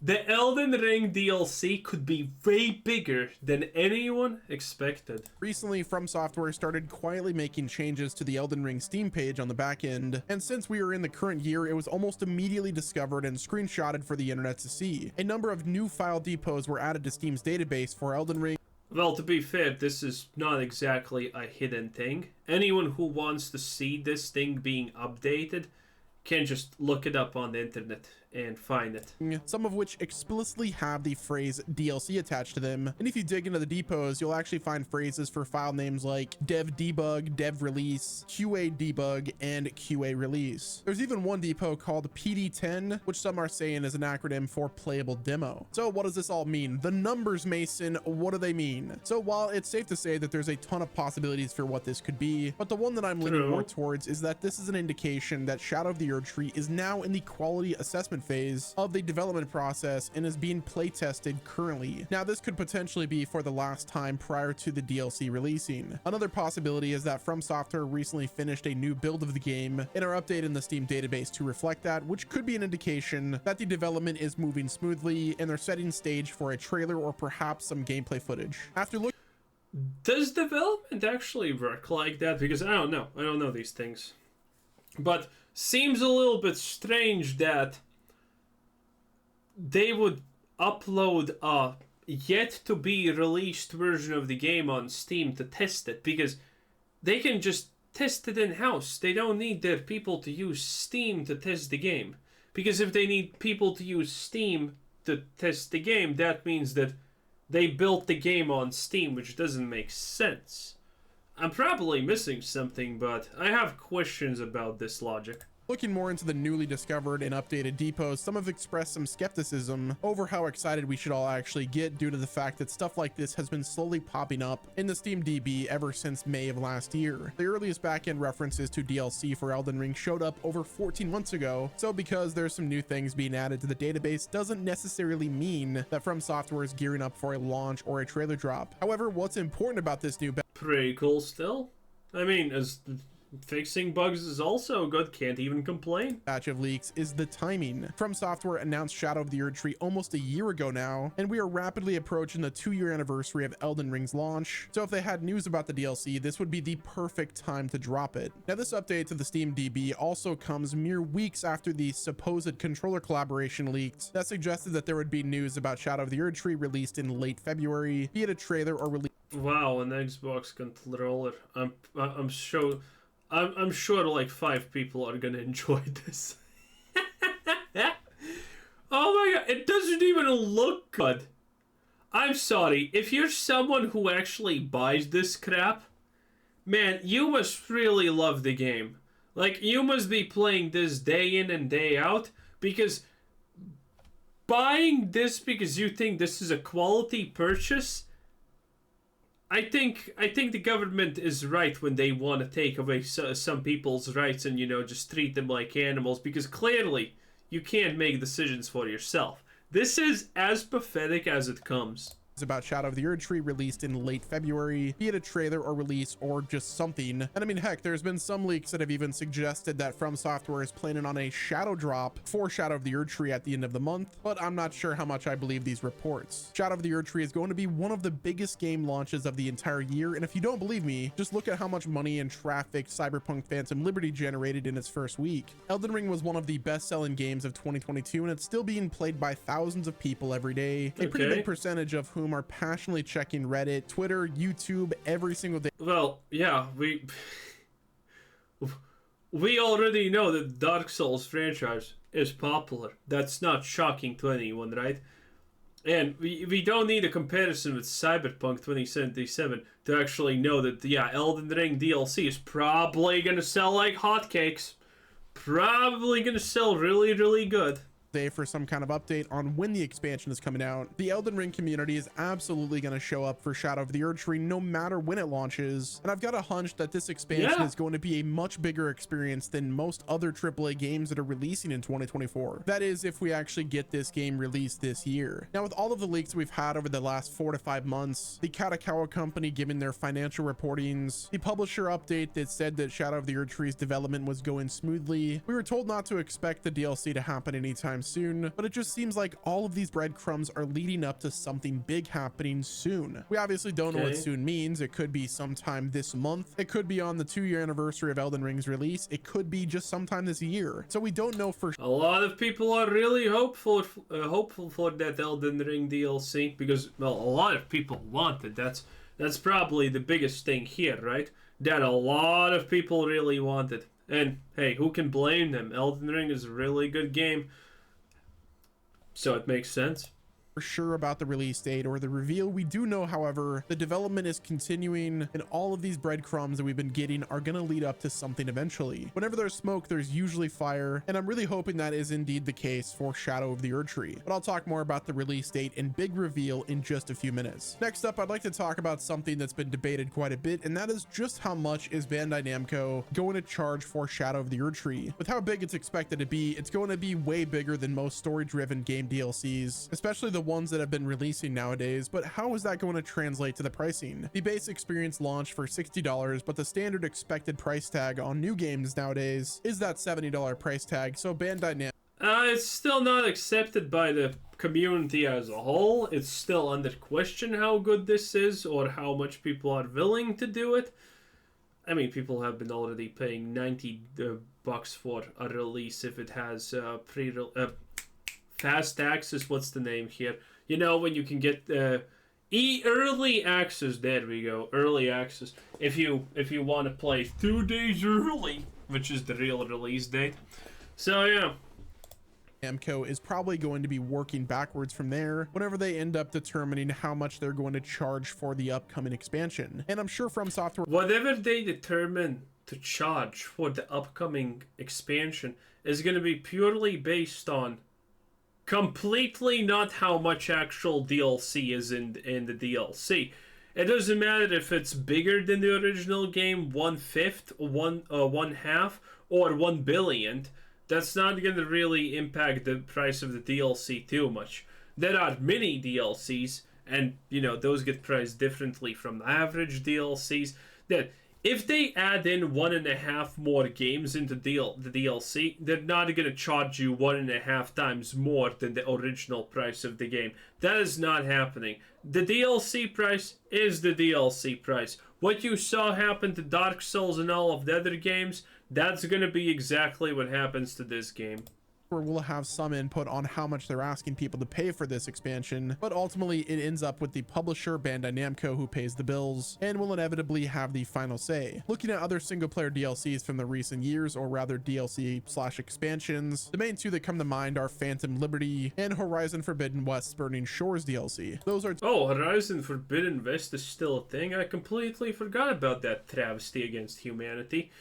The Elden Ring DLC could be way bigger than anyone expected. Recently, From Software started quietly making changes to the Elden Ring Steam page on the back end, and since we are in the current year, it was almost immediately discovered and screenshotted for the internet to see. A number of new file depots were added to Steam's database for Elden Ring. Well, to be fair, this is not exactly a hidden thing. Anyone who wants to see this thing being updated can just look it up on the internet and find it. Some of which explicitly have the phrase DLC attached to them. And if you dig into the depots, you'll actually find phrases for file names like dev debug, dev release, QA debug, and QA release. There's even one depot called PD10, which some are saying is an acronym for playable demo. So what does this all mean? The numbers, Mason, what do they mean? So while it's safe to say that there's a ton of possibilities for what this could be, but the one that I'm leaning more towards is that this is an indication that Shadow of the Erdtree is now in the quality assessment phase of the development process and is being play tested currently. Now, this could potentially be for the last time prior to the DLC releasing. Another possibility is that From Software recently finished a new build of the game and are updating the Steam database to reflect that, which could be an indication that the development is moving smoothly and they're setting stage for a trailer or perhaps some gameplay footage. After looking, does development actually work like that? Because I don't know these things, but seems a little bit strange that they would upload a yet to be released version of the game on Steam to test it, because they can just test it in-house. They don't need their people to use Steam to test the game, because if they need people to use Steam to test the game, that means that they built the game on Steam, which doesn't make sense. I'm probably missing something, but I have questions about this logic. Looking more into the newly discovered and updated depots, some have expressed some skepticism over how excited we should all actually get due to the fact that stuff like this has been slowly popping up in the Steam DB ever since May of last year. The earliest backend references to DLC for Elden Ring showed up over 14 months ago, so because there's some new things being added to the database doesn't necessarily mean that From Software is gearing up for a launch or a trailer drop. However, what's important about this new pretty cool still. I mean, as fixing bugs is also good, can't even complain. Batch of leaks is the timing. From Software announced Shadow of the Erdtree almost a year ago now, and we are rapidly approaching the 2-year anniversary of Elden Ring's launch, so if they had news about the DLC, this would be the perfect time to drop it. Now, this update to the Steam DB also comes mere weeks after the supposed controller collaboration leaked that suggested that there would be news about Shadow of the Erdtree released in late February, be it a trailer or release. Wow, an Xbox controller. I'm sure like 5 people are gonna enjoy this. Oh my god, it doesn't even look good. I'm sorry, if you're someone who actually buys this crap, man, you must really love the game. Like, you must be playing this day in and day out, because buying this because you think this is a quality purchase, I think the government is right when they want to take away some people's rights and, you know, just treat them like animals, because clearly you can't make decisions for yourself. This is as pathetic as it comes. About Shadow of the Erdtree released in late February, be it a trailer or release or just something. And I mean, heck, there's been some leaks that have even suggested that From Software is planning on a shadow drop for Shadow of the Erdtree at the end of the month, but I'm not sure how much I believe these reports. Shadow of the Erdtree is going to be one of the biggest game launches of the entire year, and if you don't believe me, just look at how much money and traffic Cyberpunk Phantom Liberty generated in its first week. Elden Ring was one of the best-selling games of 2022, and it's still being played by thousands of people every day, a pretty big percentage of whom are passionately checking Reddit, Twitter, YouTube every single day. Well, yeah, we already know that Dark Souls franchise is popular. That's not shocking to anyone, right? And we don't need a comparison with Cyberpunk 2077 to actually know that, yeah, Elden Ring DLC is probably gonna sell like hotcakes. Probably gonna sell really, really good. Day for some kind of update on when the expansion is coming out. The Elden Ring community is absolutely going to show up for Shadow of the Erdtree no matter when it launches, and I've got a hunch that this expansion is going to be a much bigger experience than most other AAA games that are releasing in 2024. That is, if we actually get this game released this year. Now, with all of the leaks we've had over the last 4 to 5 months, the Katakawa company giving their financial reportings, the publisher update that said that Shadow of the Erdtree's development was going smoothly, we were told not to expect the DLC to happen anytime anytime soon, but it just seems like all of these breadcrumbs are leading up to something big happening soon. We obviously don't know what soon means. It could be sometime this month. It could be on the 2-year anniversary of Elden Ring's release. It could be just sometime this year. So we don't know for sure. A lot of people are really hopeful for that Elden Ring DLC because, well, a lot of people want it. That's probably the biggest thing here, right? That a lot of people really want it. And hey, who can blame them? Elden Ring is a really good game, so it makes sense. For sure about the release date or the reveal. We do know, however, the development is continuing, and all of these breadcrumbs that we've been getting are going to lead up to something eventually. Whenever there's smoke, there's usually fire, and I'm really hoping that is indeed the case for Shadow of the Erdtree. But I'll talk more about the release date and big reveal in just a few minutes. Next up, I'd like to talk about something that's been debated quite a bit, and that is just how much is Bandai Namco going to charge for Shadow of the Erdtree. With how big it's expected to be, it's going to be way bigger than most story-driven game DLCs, especially the ones that have been releasing nowadays. But how is that going to translate to the pricing? The base experience launched for $60, but the standard expected price tag on new games nowadays is that $70 price tag. So Bandai Namco, it's still not accepted by the community as a whole. It's still under question how good this is or how much people are willing to do it. I mean, people have been already paying $90 for a release if it has fast access. What's the name here? You know, when you can get early access. There we go, early access. If you want to play 2 days early, which is the real release date. So yeah. Namco is probably going to be working backwards from there whenever they end up determining how much they're going to charge for the upcoming expansion. And I'm sure From Software, whatever they determine to charge for the upcoming expansion is going to be purely based on completely not how much actual DLC is in the DLC. It doesn't matter if it's bigger than the original game, 1/5, 1/2, or 1 billion. That's not going to really impact the price of the DLC too much. There are mini DLCs, and you know those get priced differently from the average DLCs. That if they add in 1.5 more games into the DLC, they're not going to charge you 1.5 times more than the original price of the game. That is not happening. The DLC price is the DLC price. What you saw happen to Dark Souls and all of the other games, that's going to be exactly what happens to this game. will have some input on how much they're asking people to pay for this expansion, but ultimately it ends up with the publisher Bandai Namco who pays the bills and will inevitably have the final say. Looking at other single player DLCs from the recent years, or rather DLC/expansions, the main two that come to mind are Phantom Liberty and Horizon Forbidden West's Burning Shores DLC. Those are Horizon Forbidden West is still a thing. I completely forgot about that travesty against humanity.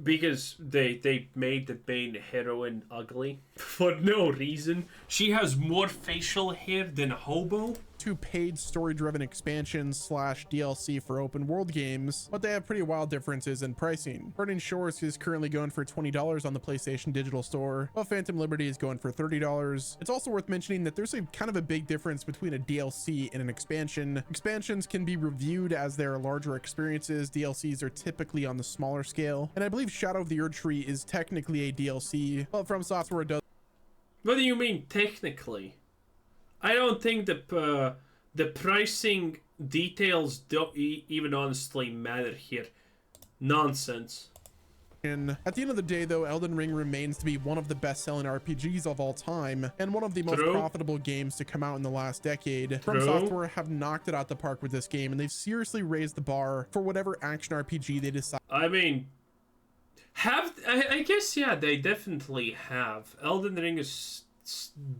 Because they made the main heroine ugly for no reason. She has more facial hair than a hobo. two paid story-driven expansions /DLC for open world games, but they have pretty wild differences in pricing. Burning Shores is currently going for $20 on the PlayStation Digital Store, while Phantom Liberty is going for $30. It's also worth mentioning that there's a kind of a big difference between a DLC and an expansion. Expansions can be reviewed as they are larger experiences. DLCs are typically on the smaller scale, and I believe Shadow of the Erdtree is technically a DLC, but From Software does. What do you mean technically? I don't think the pricing details don't even honestly matter here. Nonsense. At the end of the day, though, Elden Ring remains to be one of the best-selling RPGs of all time and one of the most profitable games to come out in the last decade. From Software have knocked it out the park with this game, and they've seriously raised the bar for whatever action RPG they decide. I mean, I guess, yeah, they definitely have. Elden Ring is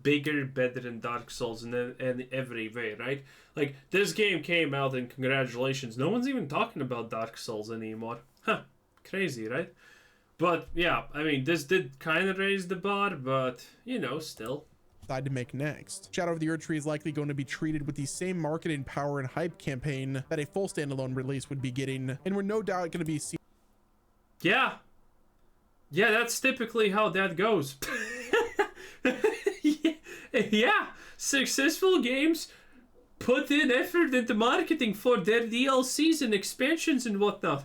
bigger, better than Dark Souls in every way, right? Like, this game came out and congratulations. No one's even talking about Dark Souls anymore. Huh. Crazy, right? But, yeah, I mean, this did kind of raise the bar, but, you know, still. To make next. Shadow of the Erdtree is likely going to be treated with the same marketing power and hype campaign that a full standalone release would be getting, and we're no doubt going to be seeing. Yeah, that's typically how that goes. Yeah, successful games put in effort into marketing for their DLCs and expansions and whatnot.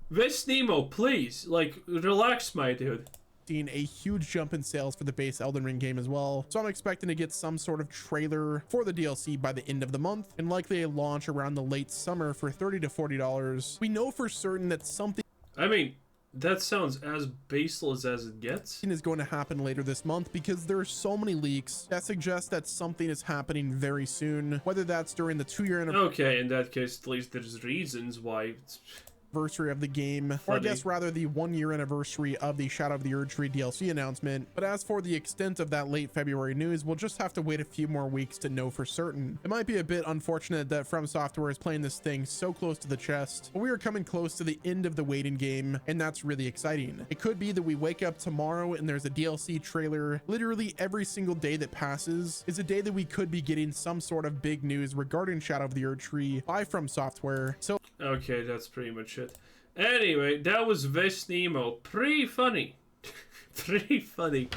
West Nemo, please, like, relax, my dude. predicting a huge jump in sales for the base Elden Ring game as well. So I'm expecting to get some sort of trailer for the DLC by the end of the month, and likely a launch around the late summer for $30 to $40. We know for certain that something, I mean, that sounds as baseless as it gets. is going to happen later this month because there are so many leaks that suggest that something is happening very soon, whether that's during the 2-year Okay, in that case, at least there's reasons why it's... anniversary of the game, or I guess rather the 1-year anniversary of the Shadow of the Erdtree DLC announcement. But as for the extent of that late February news, we'll just have to wait a few more weeks to know for certain. It might be a bit unfortunate that From Software is playing this thing so close to the chest, but we are coming close to the end of the waiting game, and that's really exciting. It could be that we wake up tomorrow and there's a DLC trailer. Literally every single day that passes is a day that we could be getting some sort of big news regarding Shadow of the Erdtree by From Software. So okay, that's pretty much it. Anyway, that was Ves Nemo. Pretty funny. Pretty funny.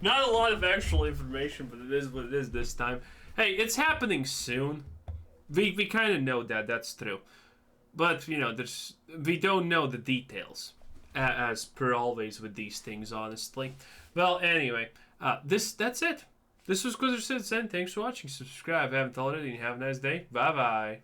Not a lot of actual information, but it is what it is this time. Hey, it's happening soon. We kind of know that, that's true. But, you know, we don't know the details. As per always with these things, honestly. Well, anyway, that's it. This was Quizzer Citizen. Thanks for watching. Subscribe if you haven't already, and have a nice day. Bye-bye.